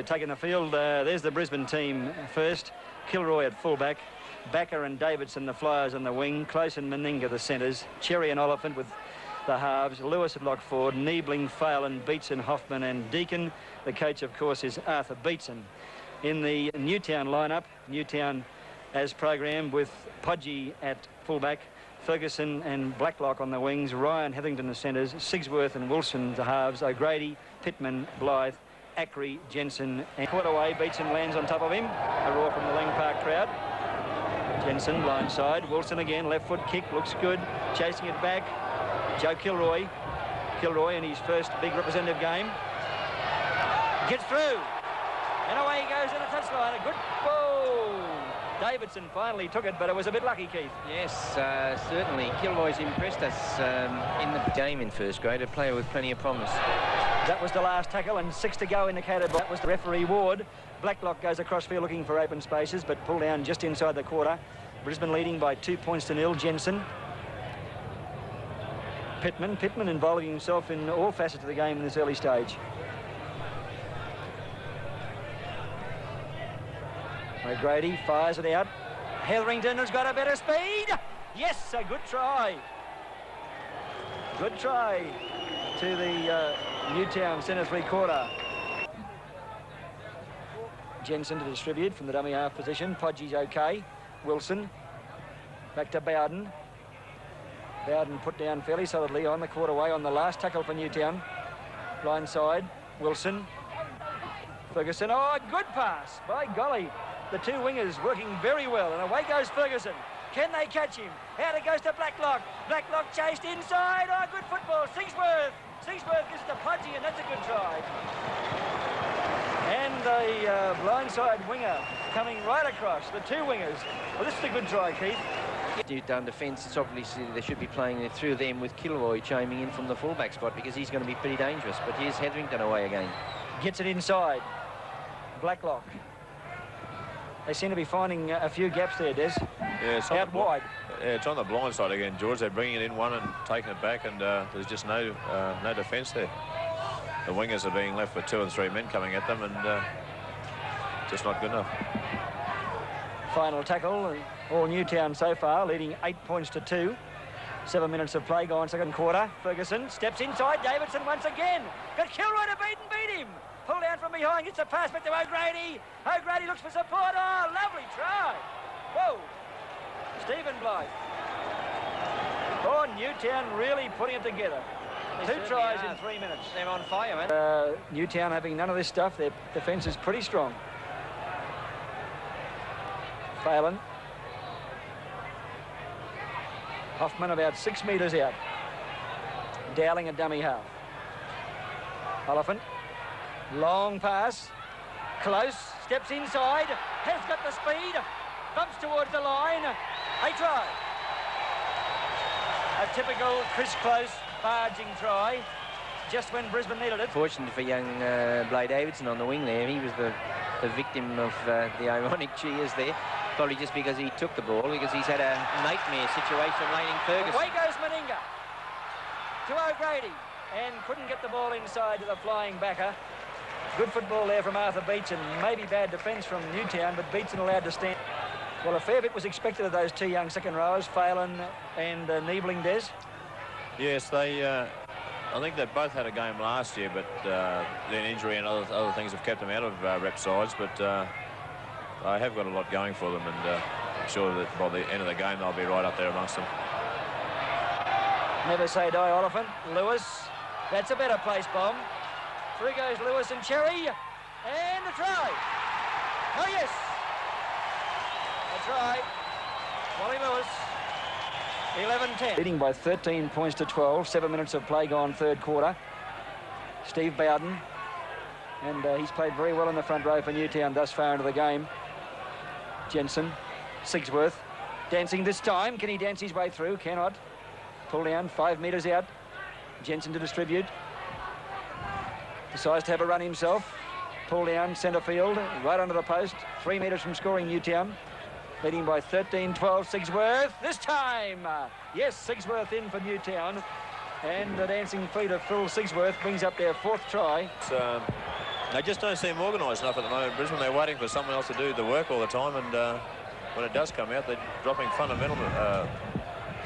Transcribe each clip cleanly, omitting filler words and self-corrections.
Taking the field, there's the Brisbane team first. Kilroy at fullback, Backer and Davidson the flyers on the wing, Close and Meninga the centres, Cherry and Oliphant with the halves, Lewis at lock forward, Niebling, Phelan, Beetson, Hoffman and Deacon. The coach, of course, is Arthur Beetson. In the Newtown lineup, Newtown as programmed with Podgy at fullback, Ferguson and Blacklock on the wings, Ryan Hetherington the centres, Sigsworth and Wilson the halves, O'Grady, Pittman, Blythe, Ackery, Jensen, and caught away. Beetson lands on top of him. A roar from the Lang Park crowd. Jensen, line side. Wilson again, left foot kick, looks good. Chasing it back. Joe Kilroy. Kilroy in his first big representative game. Gets through. And away he goes in a touchline. A good ball. Davidson finally took it, but it was a bit lucky, Keith. Yes, certainly. Kilroy's impressed us in the game in first grade. A player with plenty of promise. That was the last tackle, and 6 to go indicated by that was the referee Ward. Blacklock goes across field looking for open spaces, but pulled down just inside the quarter. Brisbane leading by 2 points to 0. Jensen. Pittman involving himself in all facets of the game in this early stage. O'Grady fires it out. Hetherington has got a better speed. Yes, a good try. Good try to the Newtown centre three-quarter. Jensen to distribute from the dummy half position. Podgy's okay. Wilson back to Bowden. Bowden put down fairly solidly on the quarterway on the last tackle for Newtown. Line side. Wilson. Ferguson. Oh, a good pass. By golly. The two wingers working very well. And away goes Ferguson. Can they catch him? Out it goes to Blacklock. Blacklock chased inside. Oh, good football. Sigsworth. Sigsworth gets to Podgy, and that's a good try. And the blindside winger coming right across. The two wingers. Well, this is a good try, Keith. Down defence, it's obviously they should be playing it through them with Kilroy chiming in from the fullback spot because he's going to be pretty dangerous. But here's Hetherington away again. Gets it inside. Blacklock. They seem to be finding a few gaps there, Des. Yeah, it's out wide. Yeah, it's on the blind side again, George. They're bringing it in one and taking it back, and there's just no defence there. The wingers are being left with 2 and 3 men coming at them, and just not good enough. Final tackle. All Newtown so far, leading 8 points to 2. 7 minutes of play gone, second quarter. Ferguson steps inside. Davidson once again. Got Kilroy to beat him. Pull down from behind, gets a pass back to O'Grady. O'Grady looks for support. Oh, lovely try. Whoa. Stephen Blythe. Oh, Newtown really putting it together. 2 tries in 3 minutes. They're on fire, man. Newtown having none of this stuff. Their defence is pretty strong. Phelan. Hoffman about 6 metres out. Dowling a dummy half. Oliphant. Long pass. Close. Steps inside. Has got the speed. Bumps towards the line. A try. A typical Chris Close barging try. Just when Brisbane needed it. Fortunate for young Blake Davidson on the wing there. He was the victim of the ironic cheers there. Probably just because he took the ball, because he's had a nightmare situation laning Ferguson. Away goes Meninga to O'Grady and couldn't get the ball inside to the flying backer. Good football there from Arthur Beetson. Maybe bad defence from Newtown, but Beetson allowed to stand. Well, a fair bit was expected of those 2 young second rowers, Phelan and Niebling, Des. Yes, I think they both had a game last year, but then injury and other things have kept them out of rep sides. But I have got a lot going for them, and I'm sure that by the end of the game they'll be right up there amongst them. Never say die, Oliphant. Lewis, that's a better place bomb. Through goes Lewis and Cherry, and a try. Oh yes, a try. Wally Lewis. 11-10. Leading by 13 points to 12. 7 minutes of play gone, third quarter. Steve Bowden, and he's played very well in the front row for Newtown thus far into the game. Jensen, Sigsworth, dancing this time. Can he dance his way through? Cannot. Pull down, 5 metres out. Jensen to distribute. Decides to have a run himself. Pull down, centre field, right under the post. 3 metres from scoring Newtown. Leading by 13-12, Sigsworth. This time, yes, Sigsworth in for Newtown. And the dancing feet of Phil Sigsworth brings up their 4th try. They just don't seem organised enough at the moment in Brisbane. They're waiting for someone else to do the work all the time, and when it does come out, they're dropping fundamental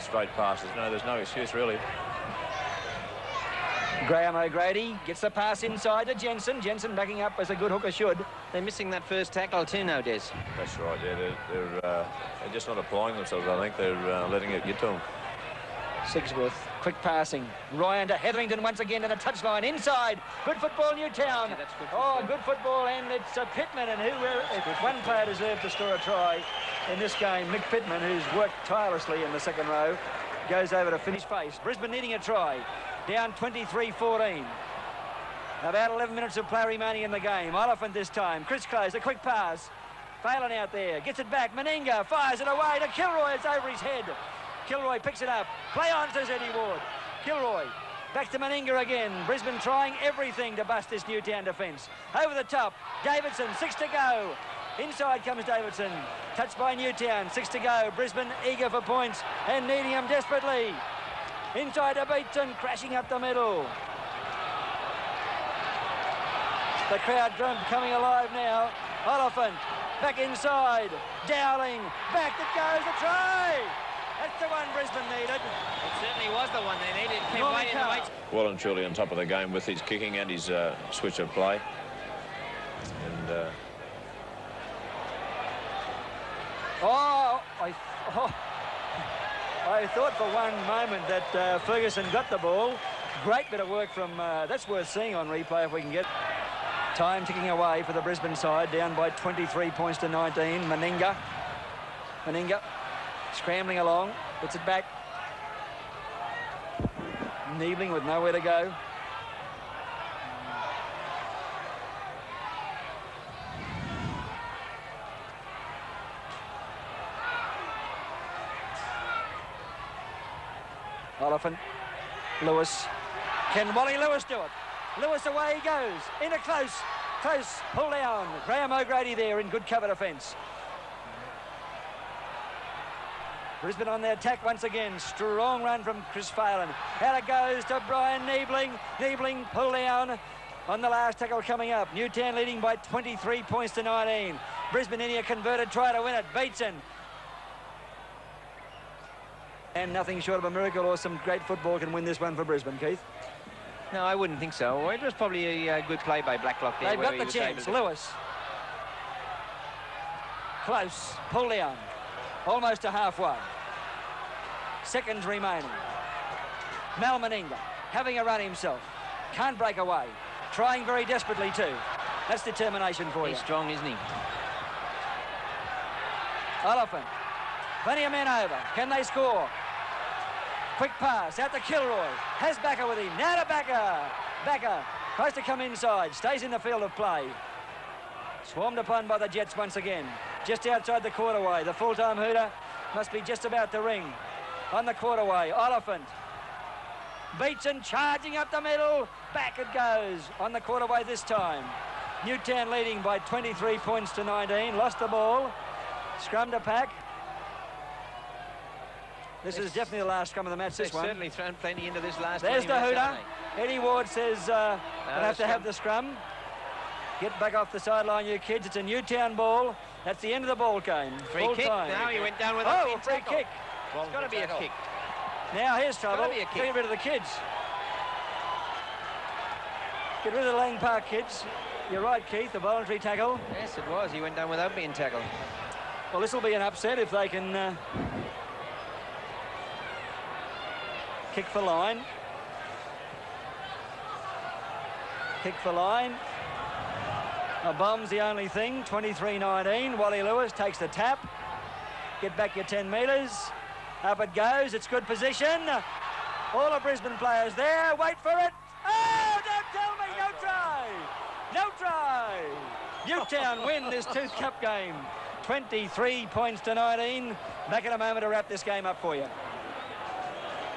straight passes. No, there's no excuse, really. Graham O'Grady gets the pass inside to Jensen. Jensen backing up as a good hooker should. They're missing that first tackle too now, Des. That's right, yeah. They're just not applying themselves, I think. They're letting it get to them. Sigsworth, quick passing. Ryan to Hetherington once again to the touchline inside. Good football, Newtown. Yeah, that's good football. Oh, good football, and it's Pittman, and one player deserved to score a try in this game. Mick Pittman, who's worked tirelessly in the second row, goes over to finish face. Brisbane needing a try. Down 23-14. About 11 minutes of play remaining in the game. Oliphant this time. Chris Close, a quick pass. Phelan out there. Gets it back. Meninga fires it away to Kilroy. It's over his head. Kilroy picks it up. Play on, says Eddie Ward. Kilroy back to Meninga again. Brisbane trying everything to bust this Newtown defence. Over the top. Davidson, 6 to go. Inside comes Davidson. Touched by Newtown. 6 to go. Brisbane eager for points and needing them desperately. Inside to Beaton, crashing up the middle. The crowd drum coming alive now. Oliphant back inside. Dowling back. It goes. A try. That's the one Brisbane needed. It certainly was the one they needed. Came way in the way. Well and truly on top of the game with his kicking and his switch of play. And I thought for one moment that Ferguson got the ball. Great bit of work from, that's worth seeing on replay if we can get. Time ticking away for the Brisbane side, down by 23 points to 19. Meninga scrambling along, puts it back. Niebling with nowhere to go. Oliphant, Lewis. Can Wally Lewis do it? Lewis away he goes. Into close. Pull down. Graham O'Grady there in good cover defence. Brisbane on the attack once again. Strong run from Chris Phelan. Out it goes to Brian Niebling. Niebling pull down on the last tackle coming up. Newtown leading by 23 points to 19. Brisbane in a converted try to win it. Beatson. And nothing short of a miracle or some great football can win this one for Brisbane, Keith. No, I wouldn't think so. It was probably a good play by Blacklock there. They've got the chance. Lewis. Close. Pull down. Almost to halfway. Seconds remaining. Mal Meninga having a run himself. Can't break away. Trying very desperately too. That's determination for you. He's strong, isn't he? Oliphant. Plenty of men over. Can they score? Quick pass out to Kilroy. Has Backer with him. Now to Backer. Backer tries to come inside. Stays in the field of play. Swarmed upon by the Jets once again. Just outside the quarterway. The full-time hooter must be just about to ring. On the quarterway. Oliphant. Beatson charging up the middle. Back it goes. On the quarterway this time. Newtown leading by 23 points to 19. Lost the ball. Scrum to pack. This is definitely the last scrum of the match, this one. Certainly thrown plenty into this last. There's the hooter. Eddie Ward says we'll have to have the scrum. Get back off the sideline, you kids. It's a Newtown ball. That's the end of the ball game. Free kick. Time. Now he went down with a free kick. It's got to be a kick. Now here's trouble. Got to be a kick. Get rid of the kids. Get rid of the Lang Park kids. You're right, Keith. A voluntary tackle. Yes, it was. He went down without being tackled. Well, this will be an upset if they can kick for line. Kick for line. A bomb's the only thing. 23-19. Wally Lewis takes the tap. Get back your 10 metres. Up it goes. It's good position. All the Brisbane players there. Wait for it. Oh, don't tell me. No try. No try. Newtown win this Tooth Cup game. 23 points to 19. Back in a moment to wrap this game up for you.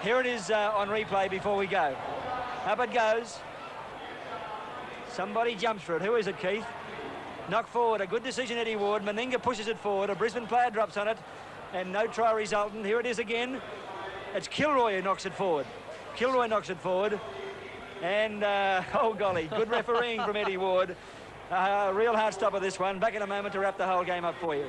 Here it is on replay before we go. Up it goes. Somebody jumps for it. Who is it, Keith? Knock forward. A good decision, Eddie Ward. Meninga pushes it forward. A Brisbane player drops on it. And no try resultant. Here it is again. It's Kilroy who knocks it forward. Kilroy knocks it forward. And, oh golly, good refereeing from Eddie Ward. Real hard stopper, this one. Back in a moment to wrap the whole game up for you.